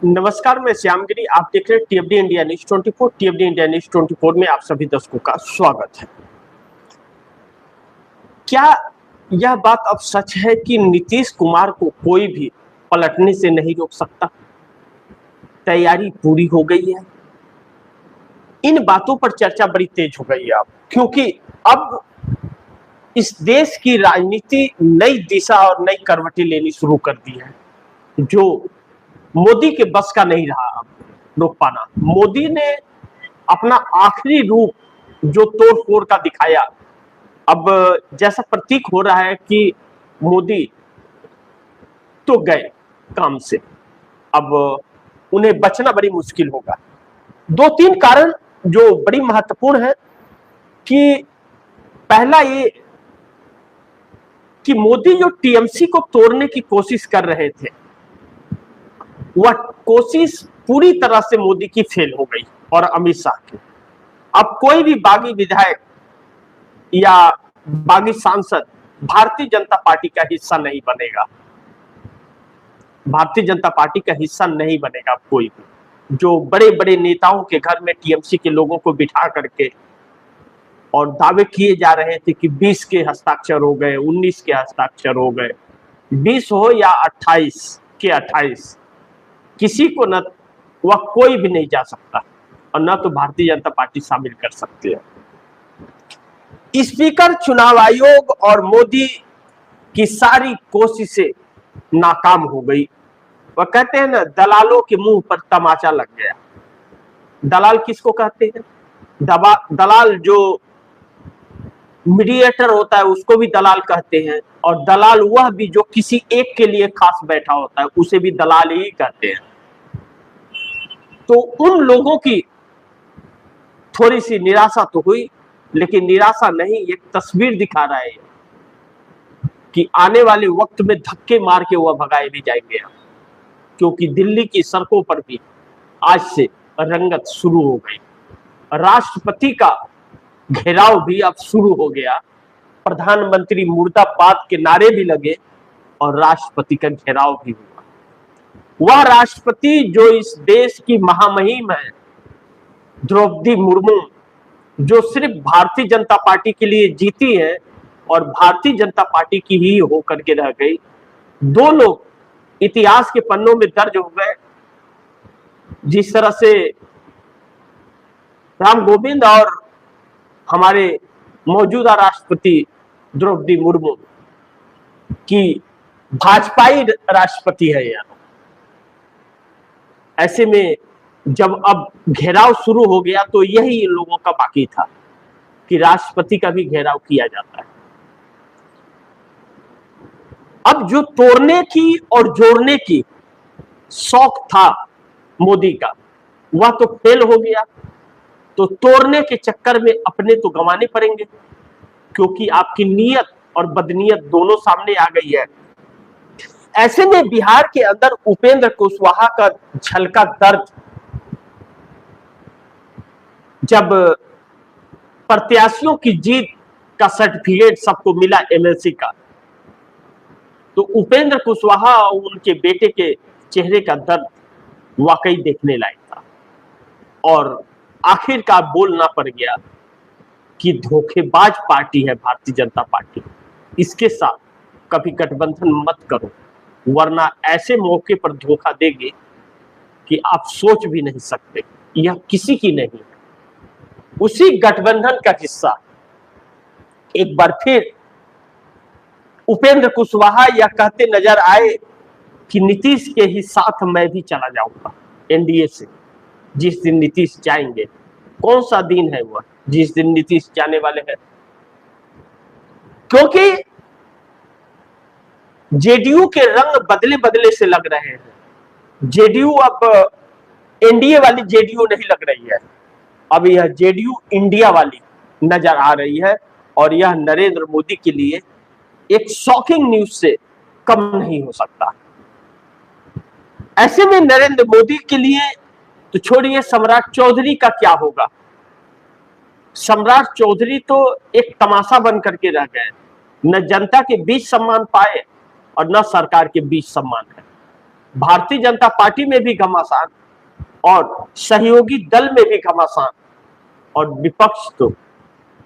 नमस्कार, मैं श्यामगिरी। आप देख रहे हैं टीएफडी इंडिया न्यूज 24। टीएफडी इंडिया न्यूज 24 में आप सभी दर्शकों का स्वागत है। क्या यह बात अब सच है कि नीतीश कुमार को कोई भी पलटने से नहीं रोक सकता? तैयारी पूरी हो गई है। इन बातों पर चर्चा बड़ी तेज हो गई है अब, क्योंकि अब इस देश की राजनीति नई दिशा और नई करवटें लेनी शुरू कर दी है, जो मोदी के बस का नहीं रहा अब रोक पाना। मोदी ने अपना आखिरी रूप जो तोड़-फोड़ का दिखाया, अब जैसा प्रतीक हो रहा है कि मोदी तो गए काम से, अब उन्हें बचना बड़ी मुश्किल होगा। 2-3 कारण जो बड़ी महत्वपूर्ण है कि पहला ये कि मोदी जो टीएमसी को तोड़ने की कोशिश कर रहे थे, वह कोशिश पूरी तरह से मोदी की फेल हो गई और अमित शाह की। अब कोई भी बागी विधायक या बागी सांसद भारतीय जनता पार्टी का हिस्सा नहीं बनेगा। भारतीय जनता पार्टी का हिस्सा नहीं बनेगा कोई भी। जो बड़े बड़े नेताओं के घर में टीएमसी के लोगों को बिठा करके और दावे किए जा रहे थे कि 20 के हस्ताक्षर हो गए, 19 के हस्ताक्षर हो गए, 20 हो या 28 के 28, किसी को न वह कोई भी नहीं जा सकता और न तो भारतीय जनता पार्टी शामिल कर सकती है। स्पीकर चुनाव आयोग और मोदी की सारी कोशिशें नाकाम हो गई। वह कहते हैं ना, दलालों के मुंह पर तमाचा लग गया। दलाल किसको कहते हैं? दलाल जो मीडिएटर होता है उसको भी दलाल कहते हैं, और दलाल वह भी जो किसी एक के लिए खास बैठा होता है उसे भी दलाल ही कहते हैं। तो उन लोगों की थोड़ी सी निराशा तो हुई, लेकिन निराशा नहीं, एक तस्वीर दिखा रहा है कि आने वाले वक्त में धक्के मार के वह भगाए भी जाएंगे, क्योंकि दिल्ली की सड़कों पर भी आज से रंगत शुरू हो गई। राष्ट्रपति का घेराव भी अब शुरू हो गया। प्रधानमंत्री मुर्दाबाद के नारे भी लगे और राष्ट्रपति का घेराव भी हुआ। वह राष्ट्रपति जो इस देश की महामहिम है, द्रौपदी मुर्मू, जो सिर्फ भारतीय जनता पार्टी के लिए जीती है और भारतीय जनता पार्टी की ही होकर के रह गई, दो लोग इतिहास के पन्नों में दर्ज हो गए। जिस तरह से राम गोविंद और हमारे मौजूदा राष्ट्रपति द्रौपदी मुर्मू की भाजपाई राष्ट्रपति है यार। ऐसे में जब अब घेराव शुरू हो गया तो यही लोगों का बाकी था कि राष्ट्रपति का भी घेराव किया जाता है। अब जो तोड़ने की और जोड़ने की शौक था मोदी का, वह तो फेल हो गया। तो तोड़ने के चक्कर में अपने तो गंवाने पड़ेंगे, क्योंकि आपकी नीयत और बदनीयत दोनों सामने आ गई है। ऐसे में बिहार के अंदर उपेंद्र कुशवाहा का झलका दर्द, जब प्रत्याशियों की जीत का सर्टिफिकेट सबको मिला एमएलसी का, तो उपेंद्र कुशवाहा और उनके बेटे के चेहरे का दर्द वाकई देखने लायक था। और आखिरकार बोलना पड़ गया कि धोखेबाज पार्टी है भारतीय जनता पार्टी, इसके साथ कभी गठबंधन मत करो, वरना ऐसे मौके पर धोखा देंगे कि आप सोच भी नहीं सकते। यह किसी की नहीं है। उसी गठबंधन का हिस्सा एक बार फिर उपेंद्र कुशवाहा यह कहते नजर आए कि नीतीश के ही साथ मैं भी चला जाऊंगा एनडीए से। जिस दिन नीतीश जाएंगे, कौन सा दिन है वह जिस दिन नीतीश जाने वाले हैं? क्योंकि जेडीयू के रंग बदले बदले से लग रहे हैं। जेडीयू अब एनडीए वाली जेडीयू नहीं लग रही है, अब यह जेडीयू इंडिया वाली नजर आ रही है। और यह नरेंद्र मोदी के लिए एक शॉकिंग न्यूज से कम नहीं हो सकता। ऐसे में नरेंद्र मोदी के लिए तो छोड़िए, सम्राट चौधरी का क्या होगा? सम्राट चौधरी तो एक तमाशा बन करके रह गए। न जनता के बीच सम्मान पाए और न सरकार के बीच सम्मान है। भारतीय जनता पार्टी में भी घमासान और सहयोगी दल में भी घमासान और विपक्ष तो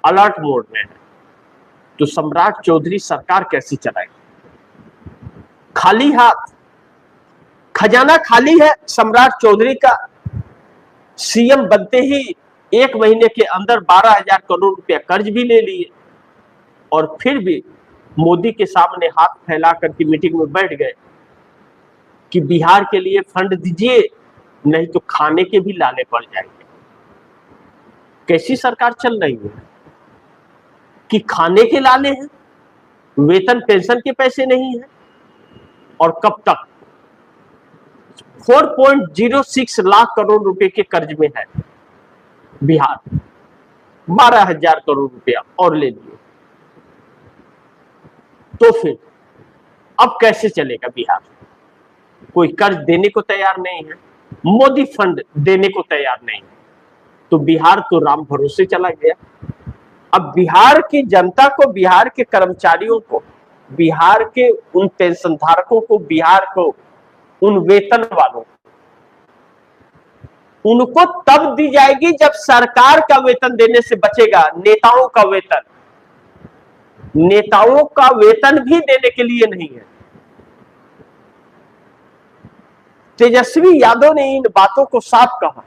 अलर्ट मोड में है। तो सम्राट चौधरी सरकार कैसी चलाएगी? खाली हाथ, खजाना खाली है सम्राट चौधरी का। सीएम बनते ही 1 महीने के अंदर 12,000 करोड़ रुपया कर्ज भी ले लिए और फिर भी मोदी के सामने हाथ फैला करके मीटिंग में बैठ गए कि बिहार के लिए फंड दीजिए, नहीं तो खाने के भी लाले पड़ जाएंगे। कैसी सरकार चल रही है कि खाने के लाले हैं, वेतन पेंशन के पैसे नहीं है, और कब तक? 4.06 लाख करोड़ रुपए के कर्ज में है बिहार, 12,000 करोड़ रुपया और ले लिए। तो फिर अब कैसे चलेगा बिहार? कोई कर्ज देने को तैयार नहीं है, मोदी फंड देने को तैयार नहीं है, तो बिहार तो राम भरोसे चला गया। अब बिहार की जनता को, बिहार के कर्मचारियों को, बिहार के उन पेंशन धारकों को, बिहार को उन वेतन वालों, उनको तब दी जाएगी जब सरकार का वेतन देने से बचेगा। नेताओं का वेतन, नेताओं का वेतन भी देने के लिए नहीं है। तेजस्वी यादव ने इन बातों को साफ कहा।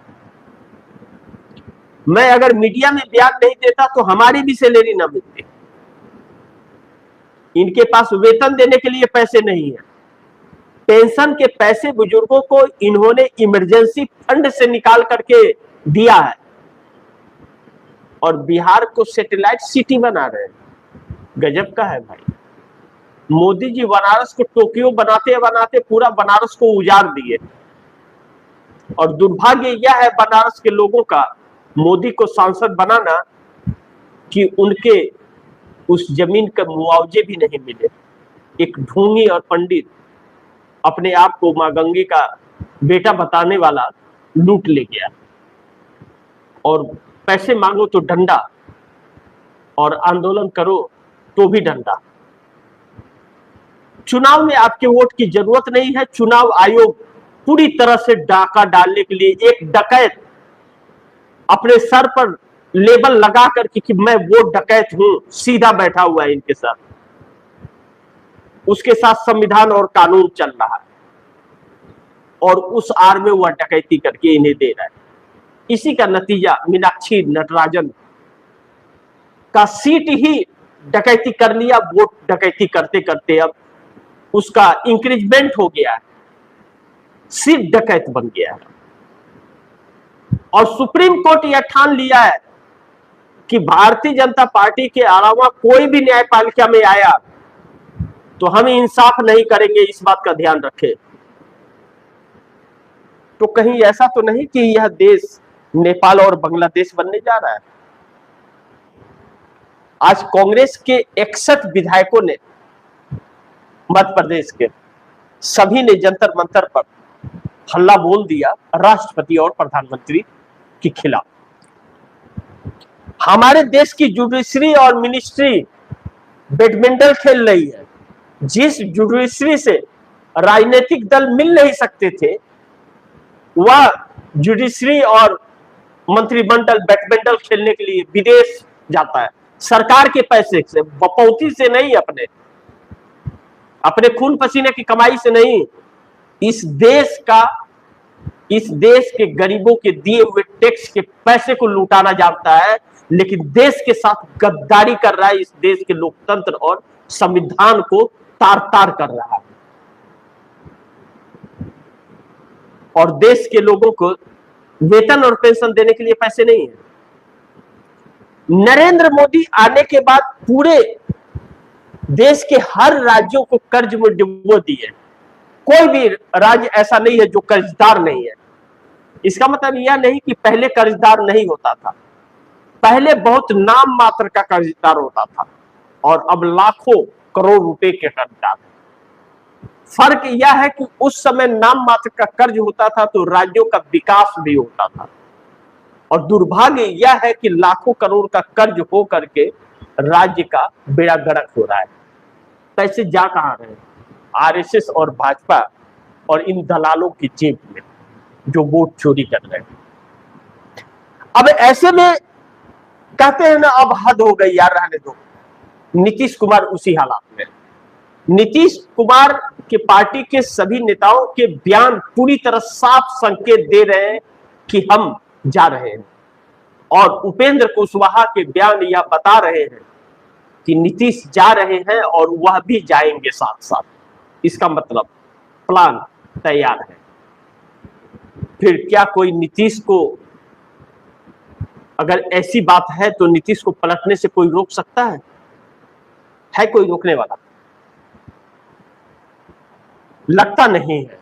मैं अगर मीडिया में बयान नहीं देता तो हमारी भी सैलरी ना मिलती। इनके पास वेतन देने के लिए पैसे नहीं है। पेंशन के पैसे बुजुर्गों को इन्होंने इमरजेंसी फंड से निकाल करके दिया है और बिहार को सैटेलाइट सिटी बना रहे हैं। गजब का है भाई। मोदी जी बनारस को टोक्यो बनाते बनाते पूरा बनारस को उजाड़ दिए और दुर्भाग्य यह है बनारस के लोगों का, मोदी को सांसद बनाना, कि उनके उस जमीन का मुआवजे भी नहीं मिले। एक ढोंगी और पंडित अपने आप को मां गंगे का बेटा बताने वाला लूट ले गया और पैसे मांगो तो डंडा और आंदोलन करो तो भी डंडा। चुनाव में आपके वोट की जरूरत नहीं है। चुनाव आयोग पूरी तरह से डाका डालने के लिए एक डकैत अपने सर पर लेबल लगा करके कि मैं वोट डकैत हूं, सीधा बैठा हुआ है इनके साथ। उसके साथ संविधान और कानून चल रहा है और उस आड़ में वह डकैती करके इन्हें दे रहा है। इसी का नतीजा मीनाक्षी नटराजन का सीट ही डकैती कर लिया। वोट डकैती करते करते अब उसका इंक्रीजमेंट हो गया है, सीट डकैत बन गया है और सुप्रीम कोर्ट यह ठान लिया है कि भारतीय जनता पार्टी के अलावा कोई भी न्यायपालिका में आया तो हम इंसाफ नहीं करेंगे। इस बात का ध्यान रखें। तो कहीं ऐसा तो नहीं कि यह देश नेपाल और बांग्लादेश बनने जा रहा है। आज कांग्रेस के 61 विधायकों ने, मध्य प्रदेश के सभी ने जंतर मंतर पर हल्ला बोल दिया राष्ट्रपति और प्रधानमंत्री के खिलाफ। हमारे देश की जुडिशरी और मिनिस्ट्री बैडमिंटन खेल रही है। जिस जुडिशरी से राजनीतिक दल मिल नहीं सकते थे, वह जुडिशरी और मंत्रिमंडल बैडमिंटन खेलने के लिए विदेश जाता है सरकार के पैसे से, बपौती से नहीं, अपने खून पसीने की कमाई से नहीं। इस देश के गरीबों के दिए हुए टैक्स के पैसे को लूटाना जानता है, लेकिन देश के साथ गद्दारी कर रहा है। इस देश के लोकतंत्र और संविधान को तार तार कर रहा है और देश के लोगों को वेतन और पेंशन देने के लिए पैसे नहीं है। नरेंद्र मोदी आने के बाद पूरे देश के हर राज्यों को कर्ज में डुबो दिए। कोई भी राज्य ऐसा नहीं है जो कर्जदार नहीं है। इसका मतलब यह नहीं कि पहले कर्जदार नहीं होता था, पहले बहुत नाम मात्र का कर्जदार होता था और अब लाखों करोड़ रुपए के कर्जदार। फर्क यह है कि उस समय नाम मात्र का कर्ज होता था तो राज्यों का विकास भी होता था और दुर्भाग्य यह है कि लाखों करोड़ का कर्ज हो करके राज्य का बेड़ा गर्क हो रहा है। पैसे जा कहां रहे हैं? आरएसएस और भाजपा और इन दलालों की जेब में जो वोट चोरी कर रहे हैं। अब ऐसे में कहते हैं ना, अब हद हो गई यार, रहने दो। नीतीश कुमार उसी हालात में। नीतीश कुमार के पार्टी के सभी नेताओं के बयान पूरी तरह साफ संकेत दे रहे हैं कि हम जा रहे हैं, और उपेंद्र कुशवाहा के बयान यह बता रहे हैं कि नीतीश जा रहे हैं और वह भी जाएंगे साथ साथ। इसका मतलब प्लान तैयार है। फिर क्या कोई नीतीश को, अगर ऐसी बात है तो नीतीश को पलटने से कोई रोक सकता है? है कोई रोकने वाला? लगता नहीं है।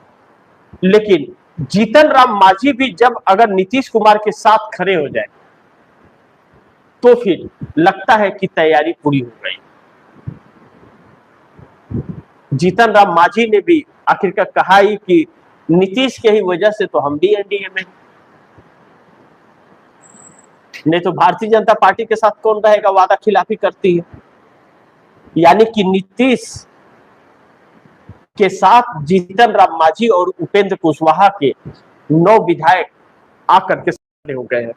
लेकिन जीतन राम मांझी भी जब अगर नीतीश कुमार के साथ खड़े हो जाए तो फिर लगता है कि तैयारी पूरी हो गई। जीतन राम मांझी ने भी आखिरकार कहा ही कि नीतीश के ही वजह से तो हम भी एनडीए में, नहीं तो भारतीय जनता पार्टी के साथ कौन रहेगा, वादा खिलाफी करती है। यानी कि नीतीश के साथ जीतन राम मांझी और उपेंद्र कुशवाहा के 9 विधायक आकर के खड़े हो गए हैं,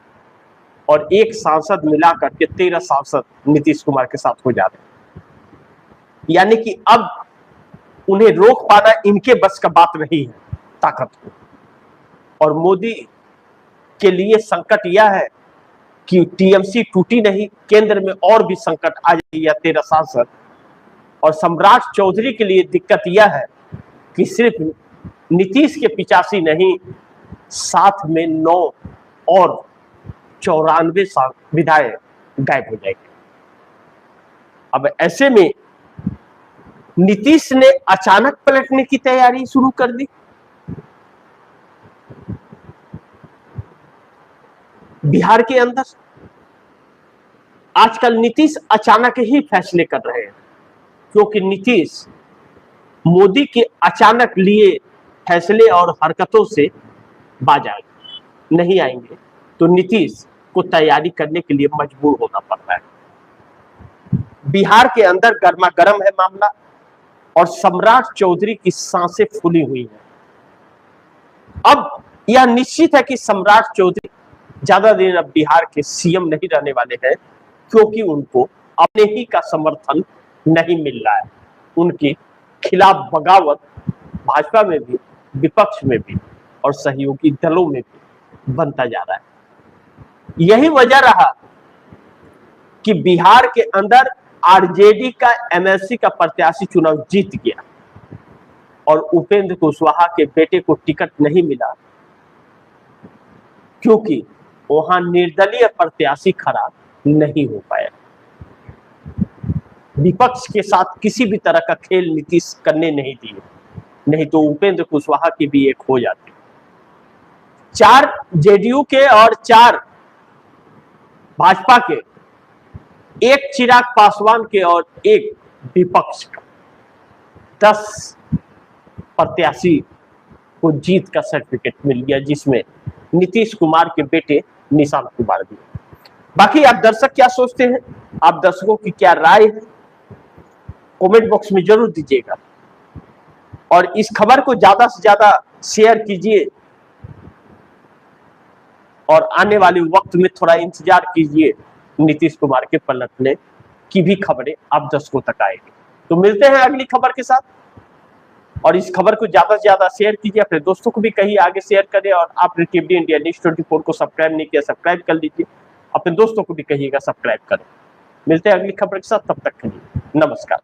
और एक सांसद मिलाकर के 13 सांसद नीतीश कुमार के साथ हो जा रहे हैं। यानी कि अब उन्हें रोक पाना इनके बस का बात नहीं है, ताकत को। और मोदी के लिए संकट यह है कि टीएमसी टूटी नहीं, केंद्र में और भी संकट आ जाएगा, 13 सांसद। और सम्राट चौधरी के लिए दिक्कत यह है कि सिर्फ नीतीश के 85 नहीं, साथ में 9 और 94 विधायक गायब हो जाएंगे। अब ऐसे में नीतीश ने अचानक पलटने की तैयारी शुरू कर दी। बिहार के अंदर आजकल नीतीश अचानक ही फैसले कर रहे हैं, क्योंकि नीतीश मोदी के अचानक लिए फैसले और हरकतों से बाज आएंगे, नहीं आएंगे तो नीतीश को तैयारी करने के लिए मजबूर होना पड़ रहा है। बिहार के अंदर गर्मा गर्म है मामला, और सम्राट चौधरी की सांसें फूली हुई हैं। अब यह निश्चित है कि सम्राट चौधरी ज्यादा दिन अब बिहार के सीएम नहीं रहने वाले हैं, क्योंकि उनको अपने ही का समर्थन नहीं मिल रहा है। उनके खिलाफ बगावत भाजपा में भी, विपक्ष में भी और सहयोगी दलों में भी बनता जा रहा है। यही वजह रहा कि बिहार के अंदर आरजेडी का एमएलसी का प्रत्याशी चुनाव जीत गया और उपेंद्र कुशवाहा के बेटे को टिकट नहीं मिला, क्योंकि वहां निर्दलीय प्रत्याशी खड़ा नहीं हो पाया। विपक्ष के साथ किसी भी तरह का खेल नीतीश करने नहीं दिए, नहीं तो उपेंद्र कुशवाहा की भी एक हो जाती। 4 जेडीयू के और 4 भाजपा के, 1 चिराग पासवान के और 1 विपक्ष का, 10 प्रत्याशी को जीत का सर्टिफिकेट मिल गया, जिसमें नीतीश कुमार के बेटे निशांत कुमार भी। बाकी आप दर्शक क्या सोचते हैं, आप दर्शकों की क्या राय है, कमेंट बॉक्स में जरूर दीजिएगा। और इस खबर को ज्यादा से ज्यादा शेयर कीजिए, और आने वाले वक्त में थोड़ा इंतजार कीजिए, नीतीश कुमार के पलटने की भी खबरें आप दर्शकों तक आएगी। तो मिलते हैं अगली खबर के साथ, और इस खबर को ज्यादा से ज्यादा शेयर कीजिए, अपने दोस्तों को भी कहिए आगे शेयर करें। और आपने टीवी इंडिया न्यूज़ 24 को सब्सक्राइब नहीं किया, सब्सक्राइब कर लीजिए, अपने दोस्तों को भी कहिएगा सब्सक्राइब करें। मिलते हैं अगली खबर के साथ, तब तक के लिए नमस्कार।